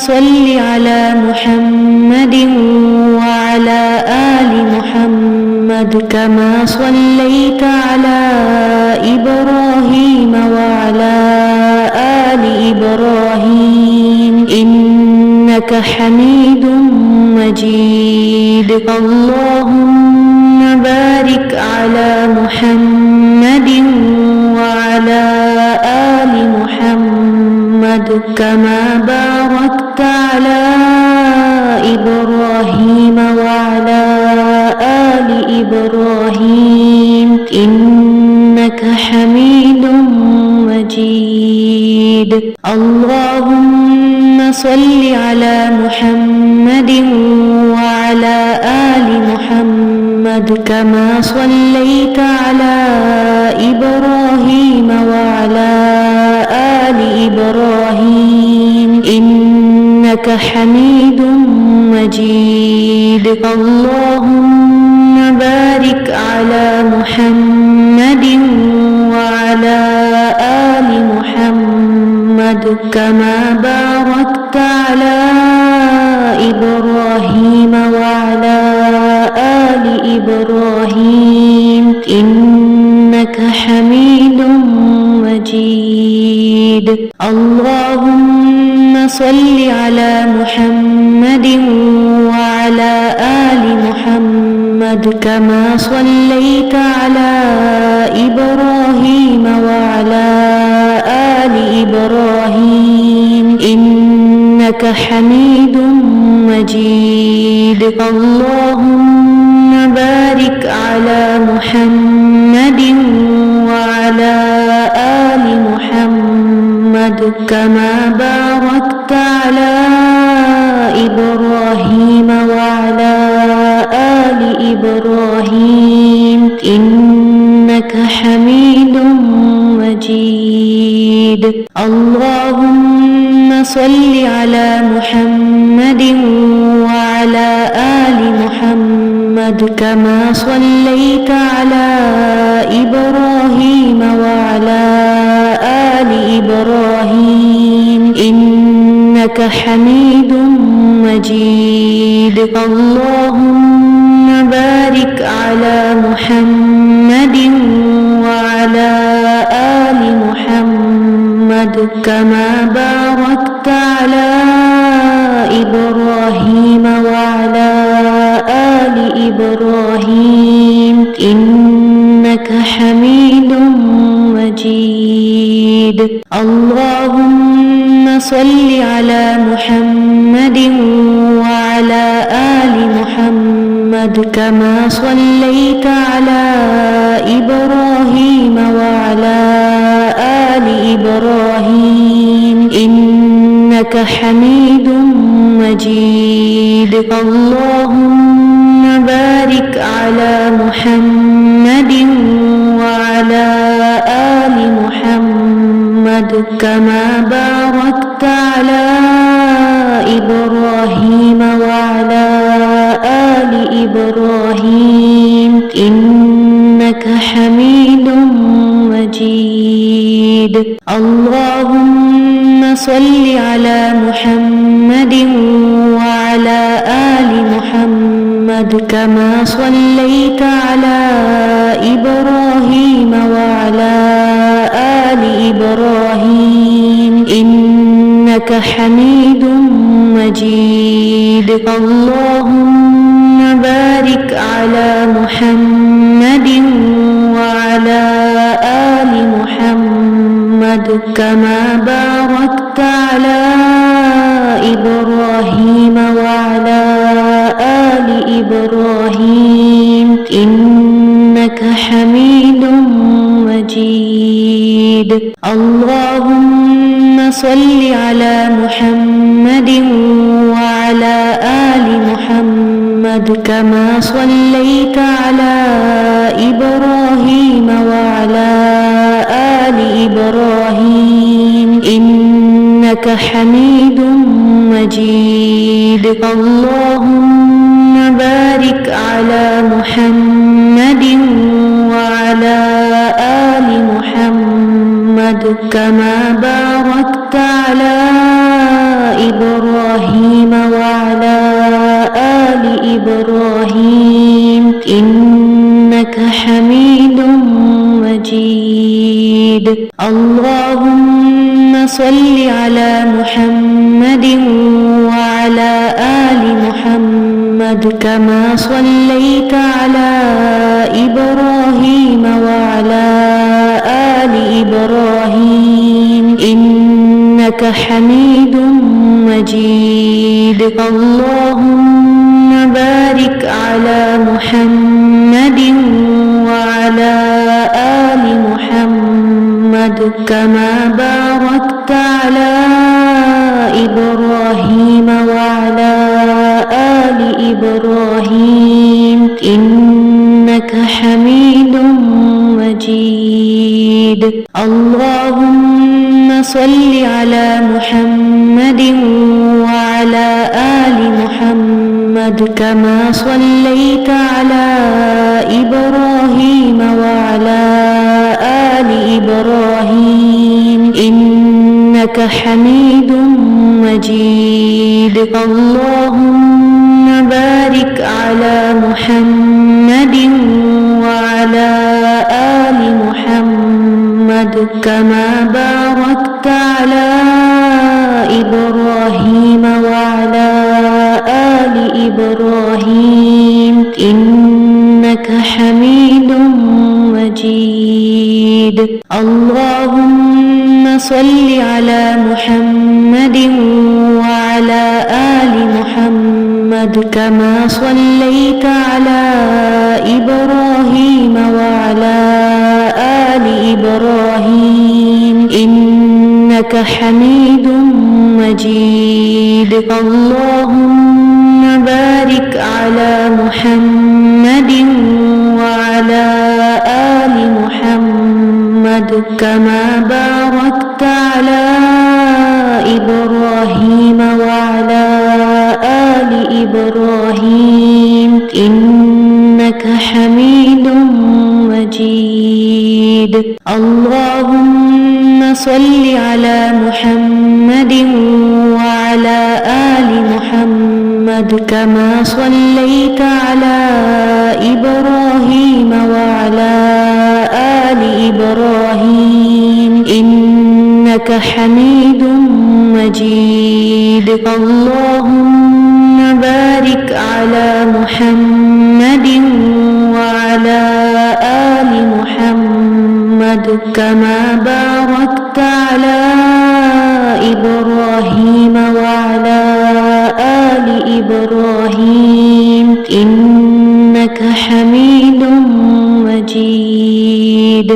صل على محمد وعلى آل محمد كما صليت على إبراهيم وعلى آل إبراهيم إنك حميد مجيد. اللهم بارك على محمد وعلى آل محمد كما باركت على إبراهيم وعلى آل إبراهيم إنك حميد مجيد. اللهم صل على محمد وعلى آل محمد كما صليت على إبراهيم وعلى آل إبراهيم إنك حميد مجيد. اللهم بارك على محمد وعلى آل محمد كما باركت على إبراهيم وعلى آل إبراهيم إنك حميد مجيد. اللهم صل على محمد وعلى آل محمد كما صليت على إبراهيم وعلى آل إبراهيم إنك حميد مجيد. اللهم بارك على محمد وعلى آل محمد كما باركت على إبراهيم وعلى آل إبراهيم إنك حميد مجيد. اللهم صل على محمد وعلى آل محمد كما صليت على إبراهيم وعلى آل إبراهيم إنك حميد مجيد. اللهم بارك على محمد وعلى آل محمد كما باركت على إبراهيم وعلى آل إبراهيم إنك حميد مجيد. اللهم صل على محمد وعلى آل محمد كما صليت على إبراهيم وعلى آل إبراهيم إنك حميد مجيد. اللهم بارك على محمد وعلى آل محمد كما باركت على إبراهيم وعلى آل إبراهيم إنك حميد مجيد. اللهم صل على محمد وعلى آل محمد كما صليت على إبراهيم وعلى آل إبراهيم إنك حميد مجيد. اللهم بارك على محمد وعلى آل محمد كما باركت على إبراهيم وعلى آل إبراهيم إنك حميد مجيد. اللهم صل على محمد وعلى آل محمد كما صليت على إبراهيم وعلى آل إبراهيم إنك حميد مجيد. اللهم بارك على محمد وعلى آل محمد كما باركت على إبراهيم صل على محمد وعلى آل محمد كما صليت على إبراهيم وعلى آل إبراهيم إنك حميد مجيد. اللهم بارك على محمد وعلى آل محمد كما باركت على إبراهيم وعلى آل إبراهيم إنك حميد مجيد. اللهم صل على محمد وعلى آل محمد كما صليت على إبراهيم وعلى آل إبراهيم إنك حميد مجيد. اللهم بارك على محمد وعلى آل محمد كما باركت على إبراهيم وعلى آل إبراهيم إنك حميد مجيد. اللهم صل على محمد وعلى آل محمد كما صليت على إبراهيم وعلى آل إبراهيم إنك حميد مجيد. اللهم بارك على محمد وعلى آل محمد كما باركت على إبراهيم وعلى آل إبراهيم إنك حميد مجيد. اللهم صل على محمد وعلى آل محمد كما صليت على إبراهيم وعلى آل إبراهيم إنك حميد مجيد. اللهم بارك على محمد وعلى آل محمد كما باركت على إبراهيم وعلى آل إبراهيم إنك حميد مجيد.